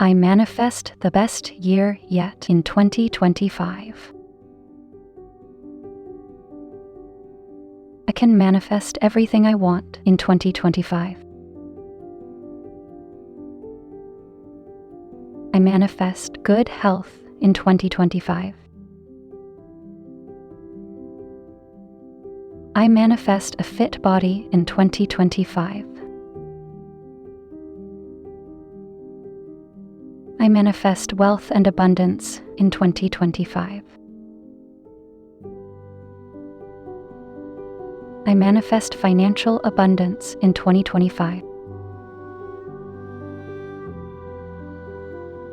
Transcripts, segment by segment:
I manifest the best year yet in 2025. I can manifest everything I want in 2025. I manifest good health in 2025. I manifest a fit body in 2025. I manifest wealth and abundance in 2025. I manifest financial abundance in 2025.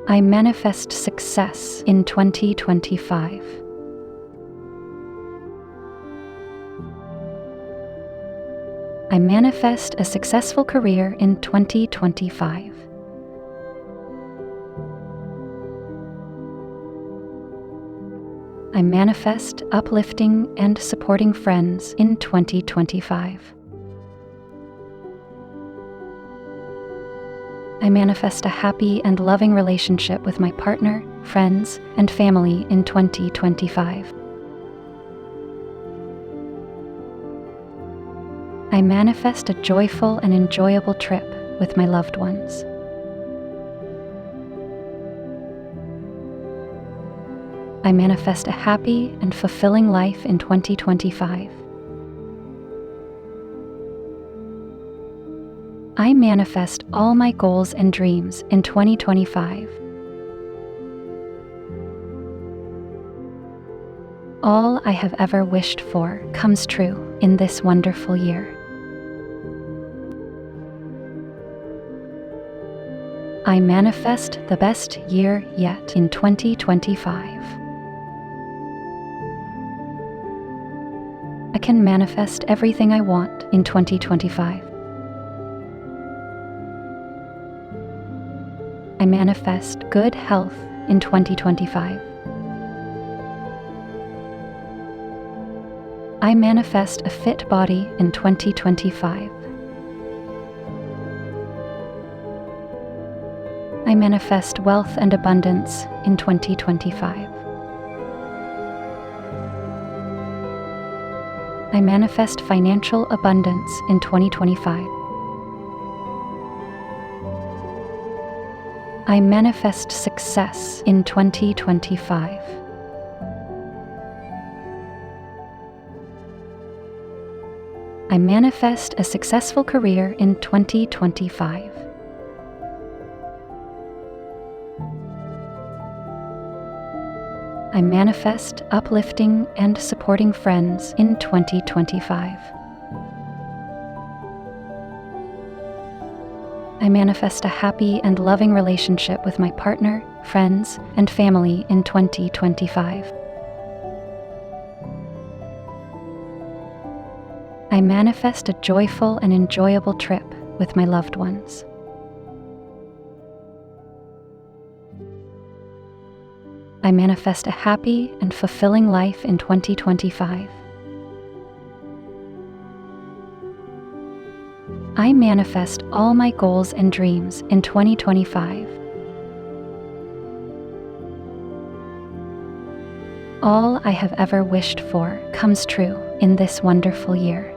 I manifest success in 2025. I manifest a successful career in 2025. I manifest uplifting and supporting friends in 2025. I manifest a happy and loving relationship with my partner, friends, and family in 2025. I manifest a joyful and enjoyable trip with my loved ones. I manifest a happy and fulfilling life in 2025. I manifest all my goals and dreams in 2025. All I have ever wished for comes true in this wonderful year. I manifest the best year yet in 2025. I can manifest everything I want in 2025. I manifest good health in 2025. I manifest a fit body in 2025. I manifest wealth and abundance in 2025. I manifest financial abundance in 2025. I manifest success in 2025. I manifest a successful career in 2025. I manifest uplifting and supporting friends in 2025. I manifest a happy and loving relationship with my partner, friends, and family in 2025. I manifest a joyful and enjoyable trip with my loved ones. I manifest a happy and fulfilling life in 2025. I manifest all my goals and dreams in 2025. All I have ever wished for comes true in this wonderful year.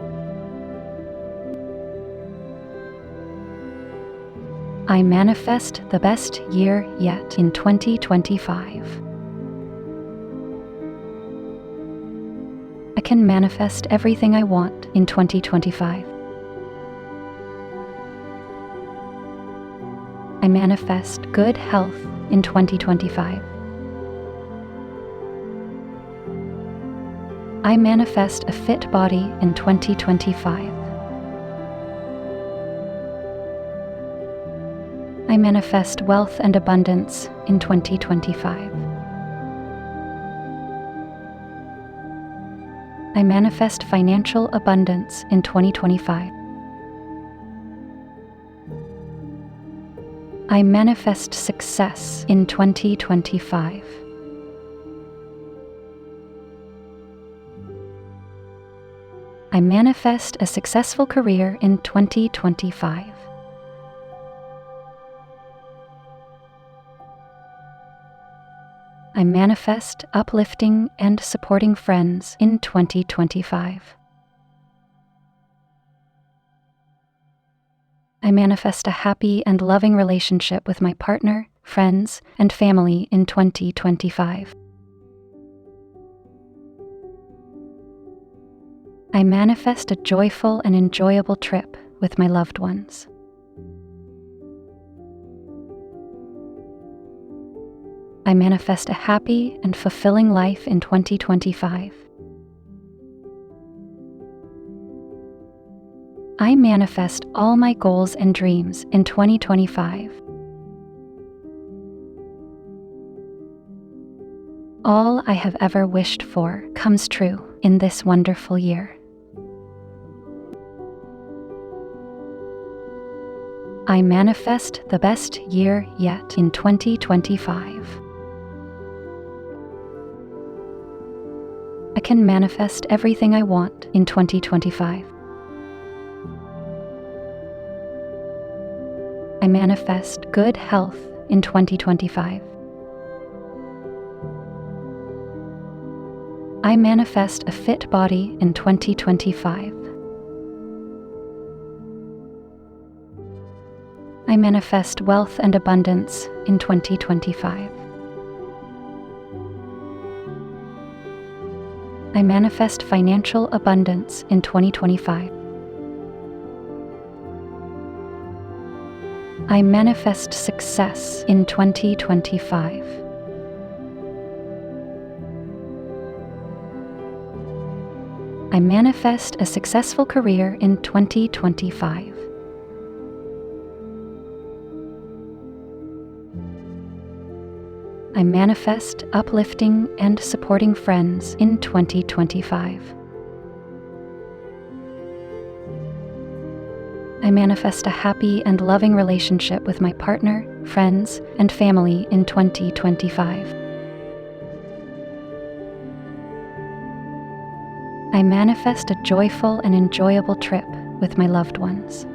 I manifest the best year yet in 2025. I can manifest everything I want in 2025. I manifest good health in 2025. I manifest a fit body in 2025. I manifest wealth and abundance in 2025. I manifest financial abundance in 2025. I manifest success in 2025. I manifest a successful career in 2025. I manifest uplifting and supporting friends in 2025. I manifest a happy and loving relationship with my partner, friends, and family in 2025. I manifest a joyful and enjoyable trip with my loved ones. I manifest a happy and fulfilling life in 2025. I manifest all my goals and dreams in 2025. All I have ever wished for comes true in this wonderful year. I manifest the best year yet in 2025. I can manifest everything I want in 2025. I manifest good health in 2025. I manifest a fit body in 2025. I manifest wealth and abundance in 2025. I manifest financial abundance in 2025. I manifest success in 2025. I manifest a successful career in 2025. I manifest uplifting and supporting friends in 2025. I manifest a happy and loving relationship with my partner, friends, and family in 2025. I manifest a joyful and enjoyable trip with my loved ones.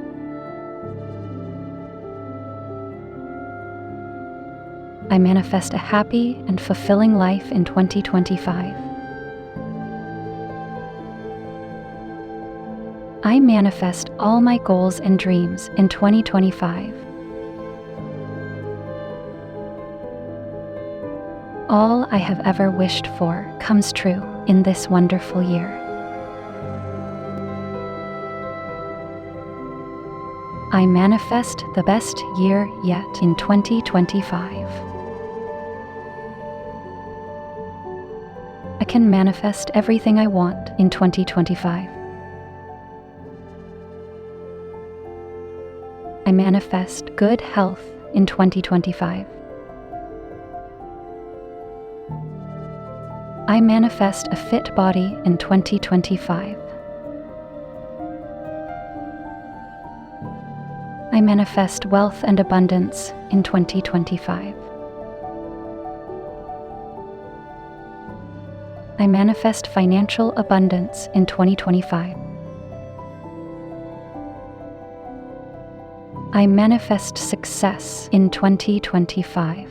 I manifest a happy and fulfilling life in 2025. I manifest all my goals and dreams in 2025. All I have ever wished for comes true in this wonderful year. I manifest the best year yet in 2025. I can manifest everything I want in 2025. I manifest good health in 2025. I manifest a fit body in 2025. I manifest wealth and abundance in 2025. I manifest financial abundance in 2025. I manifest success in 2025.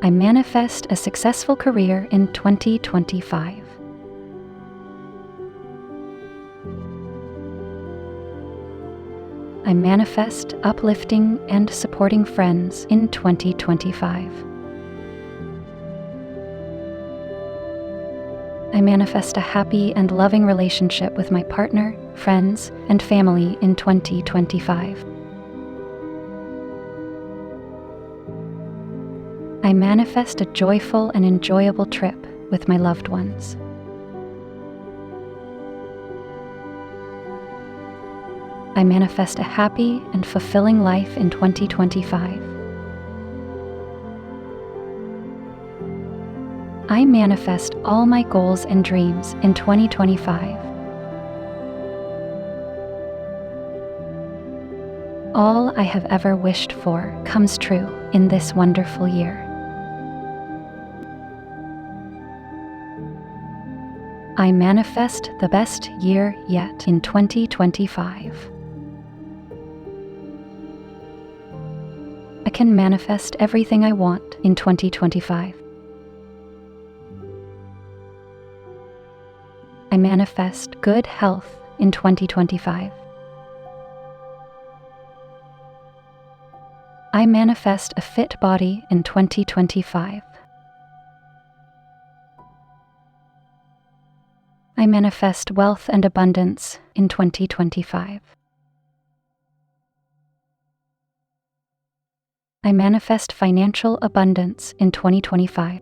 I manifest a successful career in 2025. I manifest uplifting and supporting friends in 2025. I manifest a happy and loving relationship with my partner, friends, and family in 2025. I manifest a joyful and enjoyable trip with my loved ones. I manifest a happy and fulfilling life in 2025. I manifest all my goals and dreams in 2025. All I have ever wished for comes true in this wonderful year. I manifest the best year yet in 2025. can manifest everything I want in 2025. I manifest good health in 2025. I manifest a fit body in 2025. I manifest wealth and abundance in 2025. I manifest financial abundance in 2025.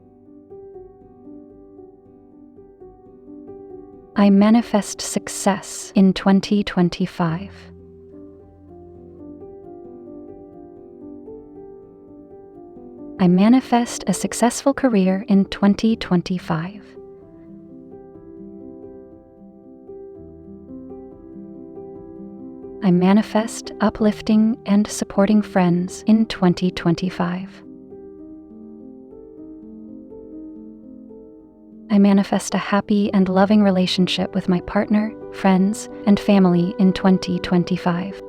I manifest success in 2025. I manifest a successful career in 2025. I manifest uplifting and supporting friends in 2025. I manifest a happy and loving relationship with my partner, friends, and family in 2025.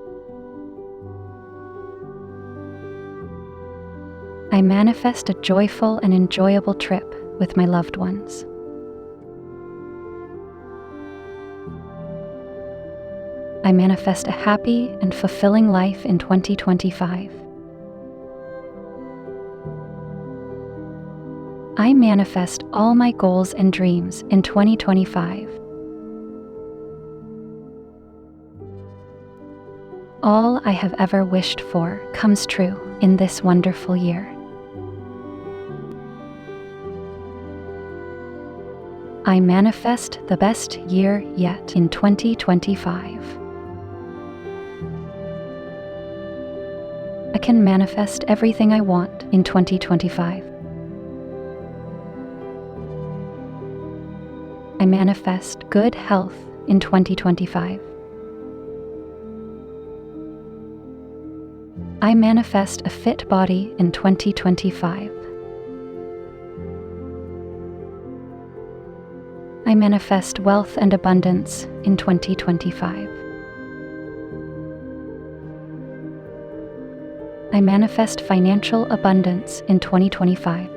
I manifest a joyful and enjoyable trip with my loved ones. I manifest a happy and fulfilling life in 2025. I manifest all my goals and dreams in 2025. All I have ever wished for comes true in this wonderful year. I manifest the best year yet in 2025. I can manifest everything I want in 2025. I manifest good health in 2025. I manifest a fit body in 2025. I manifest wealth and abundance in 2025. I manifest financial abundance in 2025.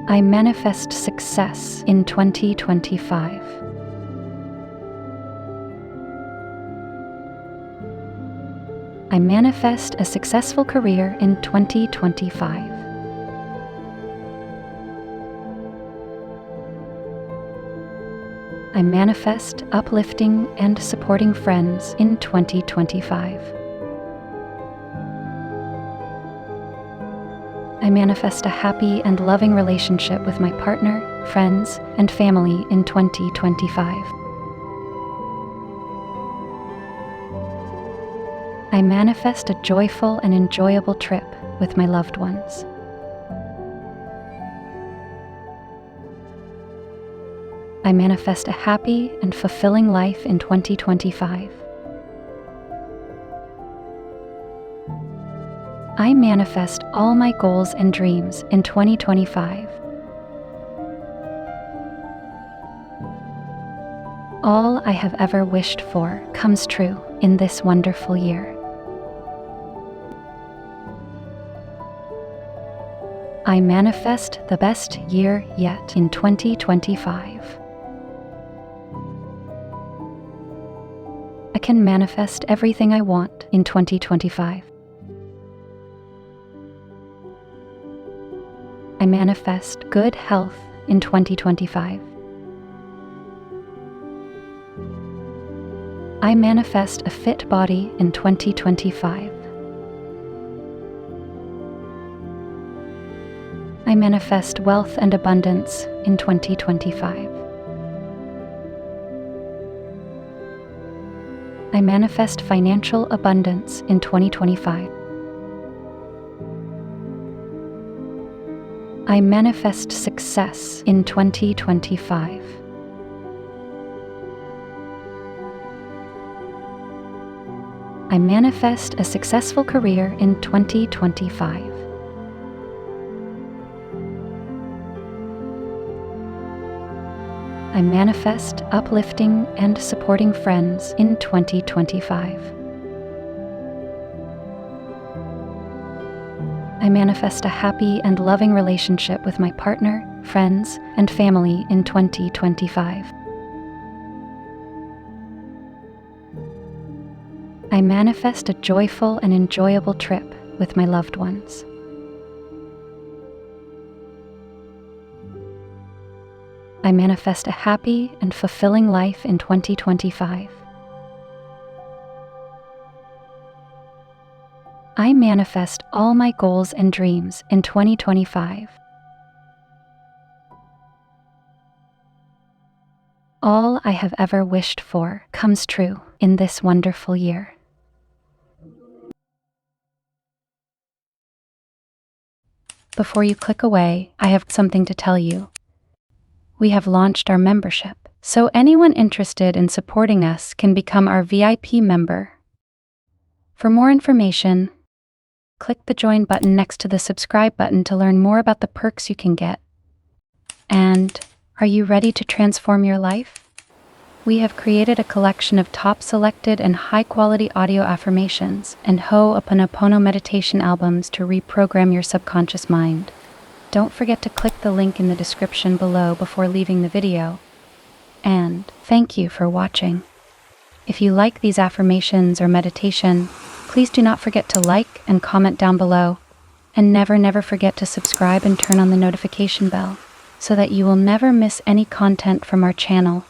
I manifest success in 2025. I manifest a successful career in 2025. I manifest uplifting and supporting friends in 2025. I manifest a happy and loving relationship with my partner, friends, and family in 2025. I manifest a joyful and enjoyable trip with my loved ones. I manifest a happy and fulfilling life in 2025. I manifest all my goals and dreams in 2025. All I have ever wished for comes true in this wonderful year. I manifest the best year yet in 2025. I can manifest everything I want in 2025. I manifest good health in 2025. I manifest a fit body in 2025. I manifest wealth and abundance in 2025. I manifest financial abundance in 2025. I manifest success in 2025. I manifest a successful career in 2025. I manifest uplifting and supporting friends in 2025. I manifest a happy and loving relationship with my partner, friends, and family in 2025. I manifest a joyful and enjoyable trip with my loved ones. I manifest a happy and fulfilling life in 2025. I manifest all my goals and dreams in 2025. All I have ever wished for comes true in this wonderful year. Before you click away, I have something to tell you. We have launched our membership, so anyone interested in supporting us can become our VIP member. For more information, click the join button next to the subscribe button to learn more about the perks you can get. And are you ready to transform your life? We have created a collection of top selected and high-quality audio affirmations and Ho'oponopono meditation albums to reprogram your subconscious mind. Don't forget to click the link in the description below before leaving the video. And thank you for watching. If you like these affirmations or meditation, please do not forget to like and comment down below. And never forget to subscribe and turn on the notification bell so that you will never miss any content from our channel.